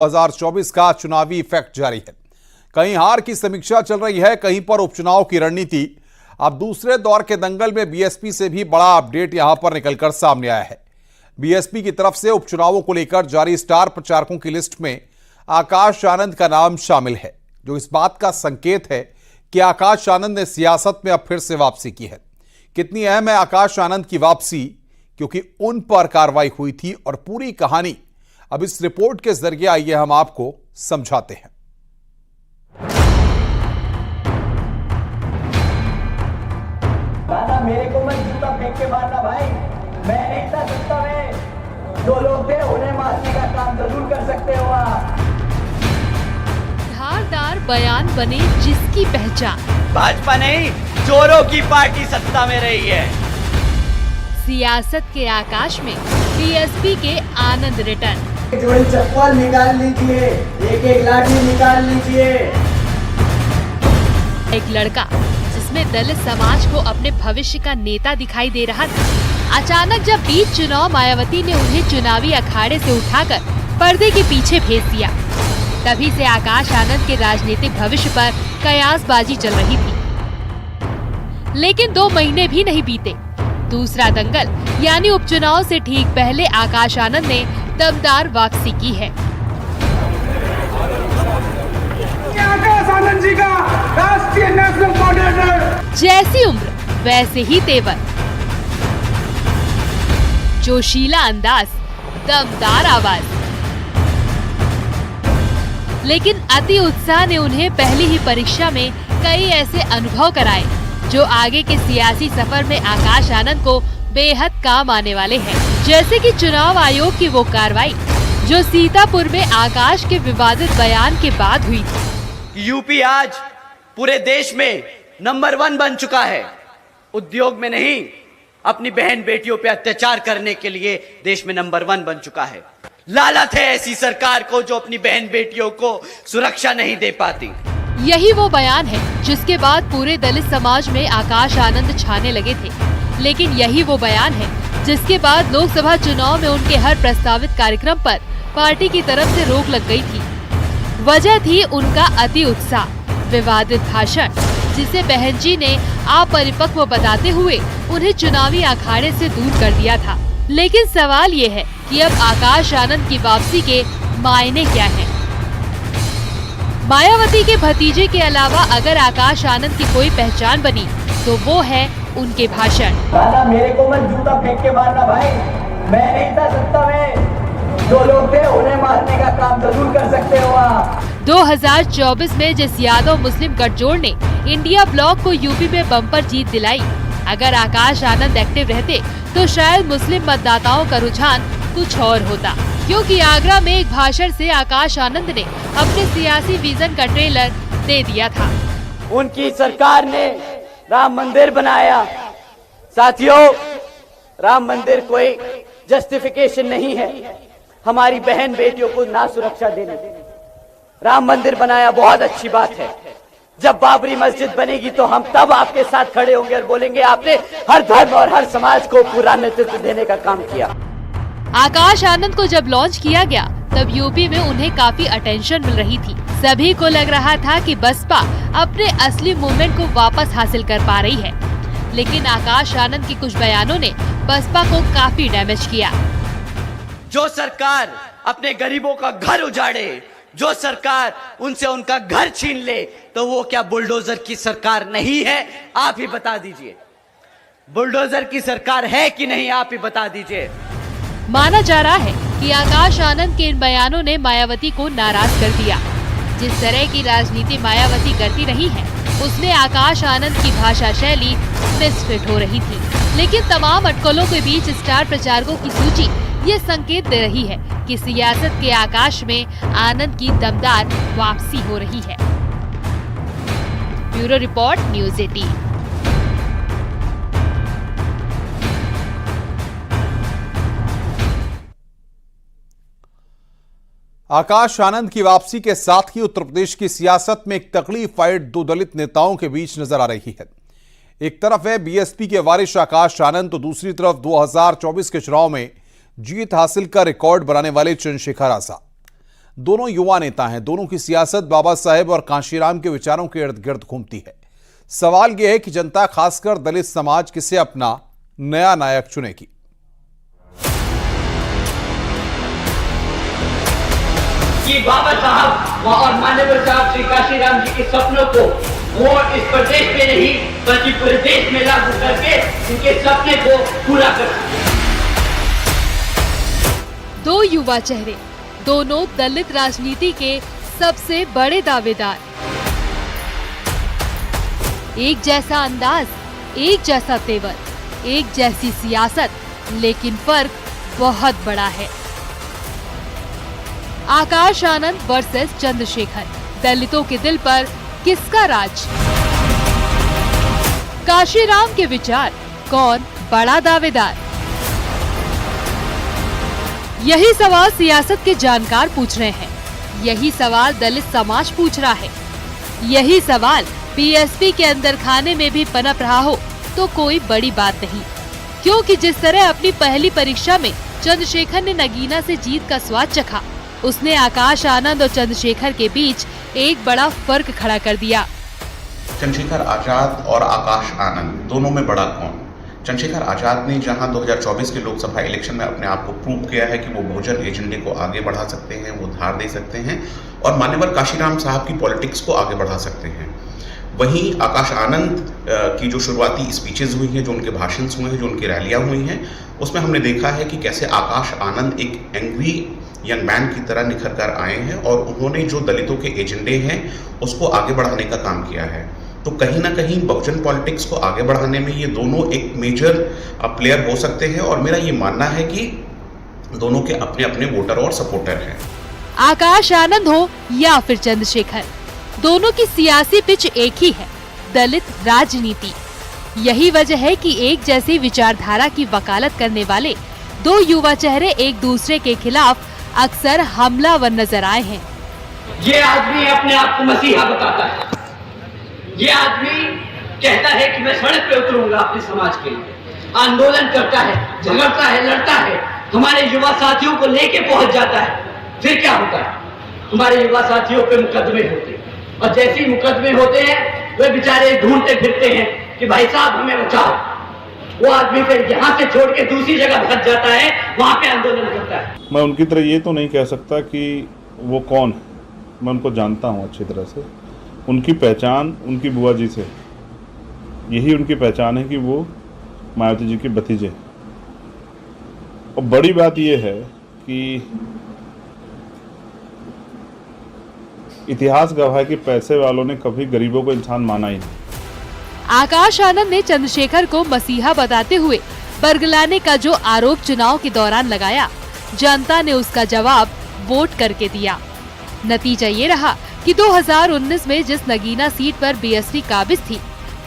2024 का चुनावी इफेक्ट जारी है। कहीं हार की समीक्षा चल रही है, कहीं पर उपचुनाव की रणनीति। अब दूसरे दौर के दंगल में बीएसपी से भी बड़ा अपडेट यहां पर निकलकर सामने आया है। बीएसपी की तरफ से उपचुनावों को लेकर जारी स्टार प्रचारकों की लिस्ट में आकाश आनंद का नाम शामिल है, जो इस बात का संकेत है कि आकाश आनंद ने सियासत में अब फिर से वापसी की है। कितनी अहम है आकाश आनंद की वापसी, क्योंकि उन पर कार्रवाई हुई थी और पूरी कहानी अब इस रिपोर्ट के जरिए आइए हम आपको समझाते हैं। दादा मेरे को मत जूता फेंक के मारना भाई, मैं नहीं था सत्ता में। जो लोग थे उन्हें मारने का काम जरूर कर सकते हो आप। धारदार बयान बने जिसकी पहचान, भाजपा नहीं चोरों की पार्टी सत्ता में रही है। सियासत के आकाश में बीएसपी के आनंद रिटर्न। जोड़ी चप्पल निकाल लीजिए, एक एक लाठी निकाल लीजिए। एक लड़का जिसमें दलित समाज को अपने भविष्य का नेता दिखाई दे रहा था, अचानक जब बीच चुनाव मायावती ने उन्हें चुनावी अखाड़े से उठाकर पर्दे के पीछे भेज दिया, तभी से आकाश आनंद के राजनीतिक भविष्य पर कयासबाजी चल रही थी। लेकिन 2 महीने भी नहीं बीते, दूसरा दंगल यानी उपचुनाव से ठीक पहले आकाश आनंद ने दमदार वापसी की है। आकाश आनंद जी का राष्ट्रीय नेशनल कोऑर्डिनेटर। जैसी उम्र वैसे ही तेवर, जोशीला अंदाज, दमदार आवाज। लेकिन अति उत्साह ने उन्हें पहली ही परीक्षा में कई ऐसे अनुभव कराए जो आगे के सियासी सफर में आकाश आनंद को बेहद काम आने वाले हैं। जैसे कि चुनाव आयोग की वो कार्रवाई जो सीतापुर में आकाश के विवादित बयान के बाद हुई थी। यूपी आज पूरे देश में नंबर 1 बन चुका है। उद्योग में नहीं, अपनी बहन बेटियों पे अत्याचार करने के लिए देश में नंबर 1 बन चुका है। लालच है ऐसी सरकार को जो अपनी बहन बेटियों को सुरक्षा नहीं दे पाती। यही वो बयान है जिसके बाद पूरे दलित समाज में आकाश आनंद छाने लगे थे। लेकिन यही वो बयान है जिसके बाद लोकसभा चुनाव में उनके हर प्रस्तावित कार्यक्रम पर पार्टी की तरफ से रोक लग गई थी। वजह थी उनका अति उत्साह, विवादित भाषण, जिसे बहन जी ने अपरिपक्व बताते हुए उन्हें चुनावी अखाड़े से दूर कर दिया था। लेकिन सवाल ये है कि अब आकाश आनंद की वापसी के मायने क्या हैं? मायावती के भतीजे के अलावा अगर आकाश आनंद की कोई पहचान बनी तो वो है उनके भाषण। दादा मेरे को मत जूता फेंक के मारना भाई, मैं नहीं था सत्ता में। जो लोग थे उन्हें मारने का काम जरूर कर सकते हो आप। 2024 में जिस यादव मुस्लिम गठजोड़ ने इंडिया ब्लॉक को यूपी में बम्पर जीत दिलाई, अगर आकाश आनंद एक्टिव रहते तो शायद मुस्लिम मतदाताओं का रुझान कुछ और होता, क्योंकि आगरा में एक भाषण से आकाश आनंद ने अपने सियासी विजन का ट्रेलर दे दिया था। उनकी सरकार ने राम मंदिर बनाया। साथियों, राम मंदिर कोई जस्टिफिकेशन नहीं है हमारी बहन बेटियों को ना सुरक्षा देने। राम मंदिर बनाया, बहुत अच्छी बात है। जब बाबरी मस्जिद बनेगी तो हम तब आपके साथ खड़े होंगे और बोलेंगे आपने हर धर्म और हर समाज को पूरा नेतृत्व देने का काम किया। आकाश आनंद को जब लॉन्च किया गया तब यूपी में उन्हें काफी अटेंशन मिल रही थी। सभी को लग रहा था कि बसपा अपने असली मूवमेंट को वापस हासिल कर पा रही है। लेकिन आकाश आनंद के कुछ बयानों ने बसपा को काफी डैमेज किया। जो सरकार अपने गरीबों का घर उजाड़े, जो सरकार उनसे उनका घर छीन ले, तो वो क्या बुलडोजर की सरकार नहीं है? आप ही बता दीजिए। बुलडोजर की सरकार है कि नहीं, आप ही बता दीजिए। माना जा रहा है कि आकाश आनंद के इन बयानों ने मायावती को नाराज कर दिया। जिस तरह की राजनीति मायावती करती रही है, उसमें आकाश आनंद की भाषा शैली मिसफिट हो रही थी। लेकिन तमाम अटकलों के बीच स्टार प्रचारकों की सूची ये संकेत दे रही है कि सियासत के आकाश में आनंद की दमदार वापसी हो रही है। Bureau report, news 18। Akash Anand की वापसी के साथ ही उत्तर प्रदेश की सियासत में एक तगड़ी फाइट 2 दलित नेताओं के बीच नजर आ रही है। एक तरफ है बीएसपी के वारिस आकाश आनंद, तो दूसरी तरफ 2024 के चुनाव में जीत हासिल कर रिकॉर्ड बनाने वाले चंद्रशेखर आजाद। दोनों युवा नेता हैं। दोनों की सियासत बाबा साहेब और कांशीराम के विचारों के इर्द गिर्द घूमती है। सवाल यह है कि जनता, खासकर दलित समाज, किसे अपना नया नायक चुनेगी। कि बाबा साहब और मान्यवर साहब श्री कांशीराम जी के सपनों को वो इस प्रदेश में नहीं बल्कि पूरे देश में लागू करके उनके सपने को पूरा कर सके। दो युवा चेहरे, दोनों दलित राजनीति के सबसे बड़े दावेदार। एक जैसा अंदाज, एक जैसा तेवर, एक जैसी सियासत, लेकिन फर्क बहुत बड़ा है। आकाश आनंद वर्सेस चंद्रशेखर, दलितों के दिल पर किसका राज? कांशीराम के विचार, कौन बड़ा दावेदार? यही सवाल सियासत के जानकार पूछ रहे हैं, यही सवाल दलित समाज पूछ रहा है, यही सवाल बीएसपी के अंदर खाने में भी पनप रहा हो तो कोई बड़ी बात नहीं, क्योंकि जिस तरह अपनी पहली परीक्षा में चंद्रशेखर ने नगीना से जीत का स्वाद चखा, उसने आकाश आनंद और चंद्रशेखर के बीच एक बड़ा फर्क खड़ा कर दिया। चंद्रशेखर आजाद और आकाश आनंद दोनों में बड़ा कौन? चंद्रशेखर आजाद ने जहां 2024 के लोकसभा इलेक्शन में अपने आप को प्रूव किया है कि वो बहुजन एजेंडे को आगे बढ़ा सकते हैं, वो धार दे सकते हैं और मान्यवर कांशीराम साहब की पॉलिटिक्स को आगे बढ़ा सकते हैं। वहीं आकाश आनंद की जो शुरुआती स्पीचेज हुई हैं, जो उनके भाषण हुए हैं, जो उनकी रैलियां हुई हैं, उसमें हमने देखा है कि कैसे आकाश आनंद एक एंग्री यंग मैन की तरह निखर कर आए हैं और उन्होंने जो दलितों के एजेंडे हैं उसको आगे बढ़ाने का काम किया है। तो कहीं ना कहीं बहुजन पॉलिटिक्स को आगे बढ़ाने में ये दोनों एक मेजर प्लेयर हो सकते हैं और मेरा ये मानना है कि दोनों के अपने अपने वोटर और सपोर्टर हैं। आकाश आनंद हो या फिर चंद्रशेखर, दोनों की सियासी पिच एक ही है, दलित राजनीति। यही वजह है कि एक जैसी विचारधारा की वकालत करने वाले दो युवा चेहरे एक दूसरे के खिलाफ अक्सर हमलावर नजर आए हैं। ये आदमी अपने आप को मसीहा बताता है, ये आदमी कहता है कि मैं सड़क पे उतरूंगा अपने समाज के लिए, आंदोलन करता है, झगड़ता है, लड़ता है, हमारे युवा साथियों को लेके पहुंच जाता है। फिर क्या होता है? हमारे युवा साथियों पे मुकदमे होते हैं और जैसे ही मुकदमे होते हैं वे बेचारे ढूंढते फिरते हैं कि भाई साहब हमें बचाओ। वो आदमी फिर यहाँ से छोड़ के दूसरी जगह भग जाता है, वहाँ पे आंदोलन करता है। मैं उनकी तरह ये तो नहीं कह सकता कि वो कौन है, मैं उनको जानता हूँ अच्छी तरह से। उनकी पहचान उनकी बुआ जी से, यही उनकी पहचान है कि वो मायावती जी के भतीजे। और बड़ी बात ये है कि इतिहास गवाह है कि पैसे वालों ने कभी गरीबों को इंसान माना ही नहीं। आकाश आनंद ने चंद्रशेखर को मसीहा बताते हुए बरगलाने का जो आरोप चुनाव के दौरान लगाया, जनता ने उसका जवाब वोट करके दिया। नतीजा ये रहा कि 2019 में जिस नगीना सीट पर बीएसपी काबिज थी,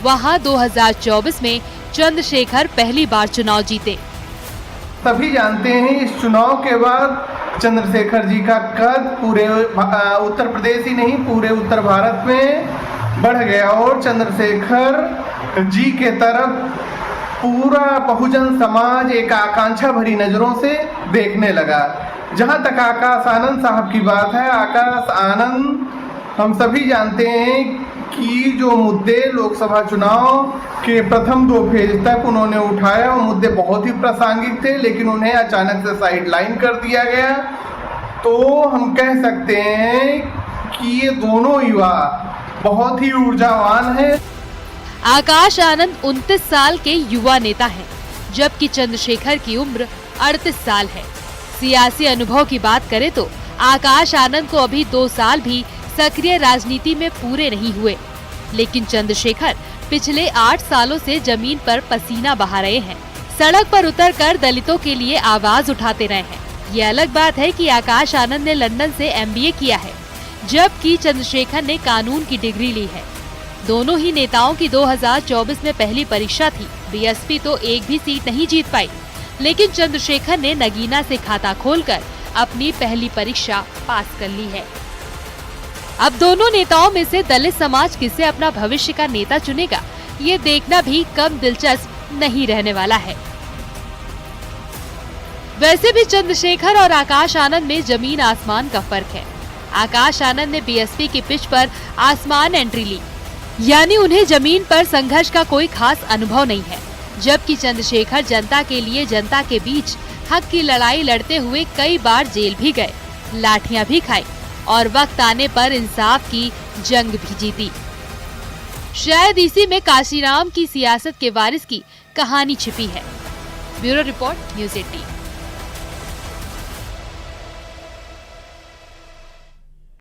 वहां 2024 में चंद्रशेखर पहली बार चुनाव जीते। सभी जानते हैं इस चुनाव के बाद चंद्रशेखर जी का कद पूरे उत्तर प्रदेश ही नहीं पूरे उत्तर भारत में बढ़ गया और चंद्रशेखर जी के तरफ पूरा बहुजन समाज एक आकांक्षा भरी नजरों से देखने लगा। जहां तक आकाश आनंद साहब की बात है, आकाश आनंद हम सभी जानते हैं कि जो मुद्दे लोकसभा चुनाव के प्रथम 2 फेज तक उन्होंने उठाया, वो मुद्दे बहुत ही प्रासंगिक थे, लेकिन उन्हें अचानक से साइडलाइन कर दिया गया। तो हम कह सकते हैं कि ये दोनों युवा बहुत ही ऊर्जावान है। आकाश आनंद 29 साल के युवा नेता हैं, जबकि चंद्रशेखर की उम्र 38 साल है। सियासी अनुभव की बात करें तो आकाश आनंद को अभी 2 साल भी सक्रिय राजनीति में पूरे नहीं हुए, लेकिन चंद्रशेखर पिछले 8 सालों से जमीन पर पसीना बहा रहे हैं, सड़क पर उतरकर दलितों के लिए आवाज उठाते रहे हैं। ये अलग बात है कि आकाश आनंद ने लंदन से MBA किया है, जबकि चंद्रशेखर ने कानून की डिग्री ली है। दोनों ही नेताओं की 2024 में पहली परीक्षा थी। बीएसपी तो एक भी सीट नहीं जीत पाई, लेकिन चंद्रशेखर ने नगीना से खाता खोलकर अपनी पहली परीक्षा पास कर ली है। अब दोनों नेताओं में से दलित समाज किसे अपना भविष्य का नेता चुनेगा, ये देखना भी कम दिलचस्प नहीं रहने वाला है। वैसे भी चंद्रशेखर और आकाश आनंद में जमीन आसमान का फर्क है। आकाश आनंद ने बीएसपी की पिच पर आसमान एंट्री ली, यानी उन्हें जमीन पर संघर्ष का कोई खास अनुभव नहीं है। जबकि चंद्रशेखर जनता के लिए जनता के बीच हक की लड़ाई लड़ते हुए कई बार जेल भी गए, लाठियां भी खाई और वक्त आने पर इंसाफ की जंग भी जीती। शायद इसी में काशीराम की सियासत के वारिस की कहानी छिपी है। Bureau report, news 18।